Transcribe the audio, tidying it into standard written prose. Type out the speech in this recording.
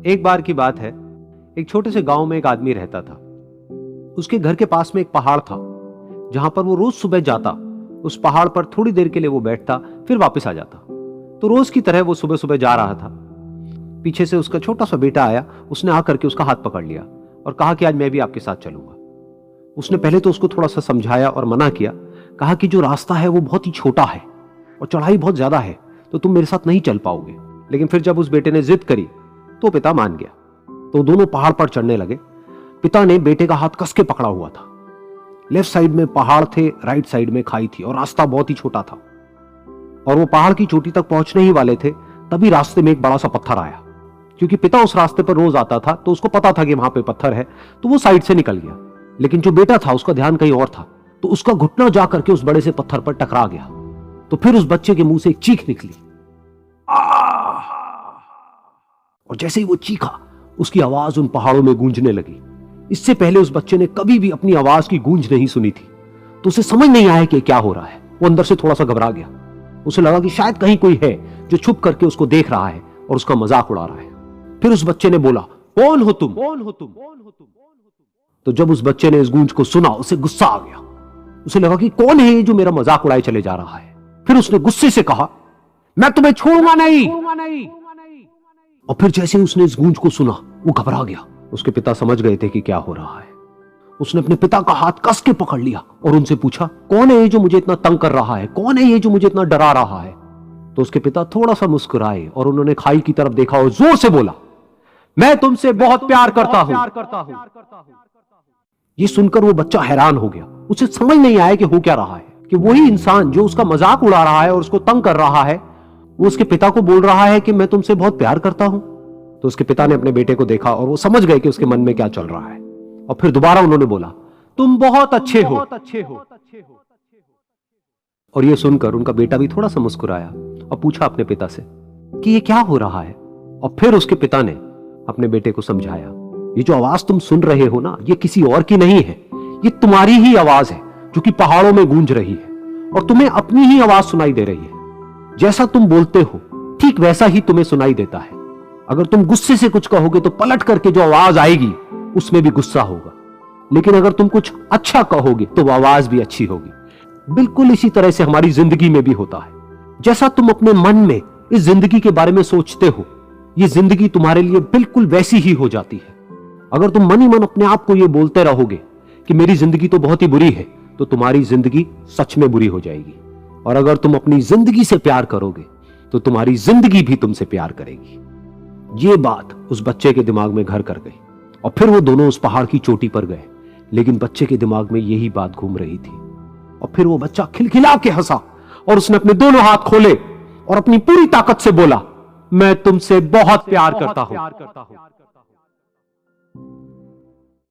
एक बार की बात है, एक छोटे से गांव में एक आदमी रहता था। उसके घर के पास में एक पहाड़ था, जहां पर वो रोज सुबह जाता। उस पहाड़ पर थोड़ी देर के लिए वो बैठता, फिर वापस आ जाता। तो रोज की तरह वो सुबह सुबह जा रहा था। पीछे से उसका छोटा सा बेटा आया। उसने आकर के उसका हाथ पकड़ लिया और कहा कि आज मैं भी आपके साथ चलूंगा। उसने पहले तो उसको थोड़ा सा समझाया और मना किया। कहा कि जो रास्ता है वो बहुत ही छोटा है और चढ़ाई बहुत ज्यादा है, तो तुम मेरे साथ नहीं चल पाओगे। लेकिन फिर जब उस बेटे ने जिद करी तो पिता मान गया। तो दोनों पहाड़ पर चढ़ने लगे। पिता ने बेटे का हाथ कस के पकड़ा हुआ था। लेफ्ट साइड में पहाड़ थे, राइट साइड में खाई थी और रास्ता बहुत ही छोटा था। और वो पहाड़ की चोटी तक पहुंचने ही वाले थे, तभी रास्ते में एक बड़ा सा पत्थर आया। क्योंकि पिता उस रास्ते पर रोज आता था, तो उसको पता था कि वहां पे पत्थर है, तो वो साइड से निकल गया। लेकिन जो बेटा था उसका ध्यान कहीं और था, तो उसका घुटना जाकर के उस बड़े से पत्थर पर टकरा गया। तो फिर उस बच्चे के मुंह से एक चीख निकली। और जैसे ही वो चीखा, उसकी आवाज उन पहाड़ों में गूंजने लगी। इससे पहले उस बच्चे ने कभी भी अपनी आवाज की गूंज नहीं सुनी थी, तो उसे समझ नहीं आया कि क्या हो रहा है। वो अंदर से थोड़ा सा घबरा गया। उसे लगा कि शायद कहीं कोई है जो छुप करके उसको देख रहा है और उसका मजाक उड़ा रहा है। फिर उस बच्चे ने बोला, कौन हो तुम? कौन हो तुम? तो जब उस बच्चे ने इस गूंज को सुना, उसे गुस्सा आ गया। उसे लगा कि कौन है ये जो मेरा मजाक उड़ाए चले जा रहा है। फिर उसने गुस्से से कहा, मैं तुम्हें छोड़ूंगा नहीं। और फिर जैसे ही उसने इस गूंज को सुना, वो घबरा गया। उसके पिता समझ गए थे कि क्या हो रहा है। उसने अपने पिता का हाथ कस के पकड़ लिया और उनसे पूछा, कौन है ये जो मुझे इतना तंग कर रहा है? कौन है ये जो मुझे इतना डरा रहा है? तो उसके पिता थोड़ा सा मुस्कुराए और उन्होंने खाई की तरफ देखा और जोर से बोला, मैं तुमसे बहुत प्यार करता हूं। ये सुनकर वो बच्चा हैरान हो गया। उसे समझ नहीं आया कि हो क्या रहा है, कि वही इंसान जो उसका मजाक उड़ा रहा है और उसको तंग कर रहा है, वो उसके पिता को बोल रहा है कि मैं तुमसे बहुत प्यार करता हूं। तो उसके पिता ने अपने बेटे को देखा और वो समझ गए कि उसके मन में क्या चल रहा है। और फिर दोबारा उन्होंने बोला, तुम बहुत अच्छे हो। और ये सुनकर उनका बेटा भी थोड़ा सा मुस्कुराया और पूछा अपने पिता से कि ये क्या हो रहा है। और फिर उसके पिता ने अपने बेटे को समझाया, ये जो आवाज तुम सुन रहे हो ना, ये किसी और की नहीं है, ये तुम्हारी ही आवाज है जो कि पहाड़ों में गूंज रही है और तुम्हें अपनी ही आवाज सुनाई दे रही है। जैसा तुम बोलते हो ठीक वैसा ही तुम्हें सुनाई देता है। अगर तुम गुस्से से कुछ कहोगे तो पलट करके जो आवाज आएगी उसमें भी गुस्सा होगा, लेकिन अगर तुम कुछ अच्छा कहोगे तो वो आवाज भी अच्छी होगी। बिल्कुल इसी तरह से हमारी जिंदगी में भी होता है। जैसा तुम अपने मन में इस जिंदगी के बारे में सोचते हो, ये जिंदगी तुम्हारे लिए बिल्कुल वैसी ही हो जाती है। अगर तुम मन ही मन अपने आप को ये बोलते रहोगे कि मेरी जिंदगी तो बहुत ही बुरी है, तो तुम्हारी जिंदगी सच में बुरी हो जाएगी। और अगर तुम अपनी जिंदगी से प्यार करोगे तो तुम्हारी जिंदगी भी तुमसे प्यार करेगी। ये बात उस बच्चे के दिमाग में घर कर गई और फिर वो दोनों उस पहाड़ की चोटी पर गए। लेकिन बच्चे के दिमाग में यही बात घूम रही थी। और फिर वो बच्चा खिलखिला के हंसा और उसने अपने दोनों हाथ खोले और अपनी पूरी ताकत से बोला, मैं तुमसे बहुत प्यार करता हूं।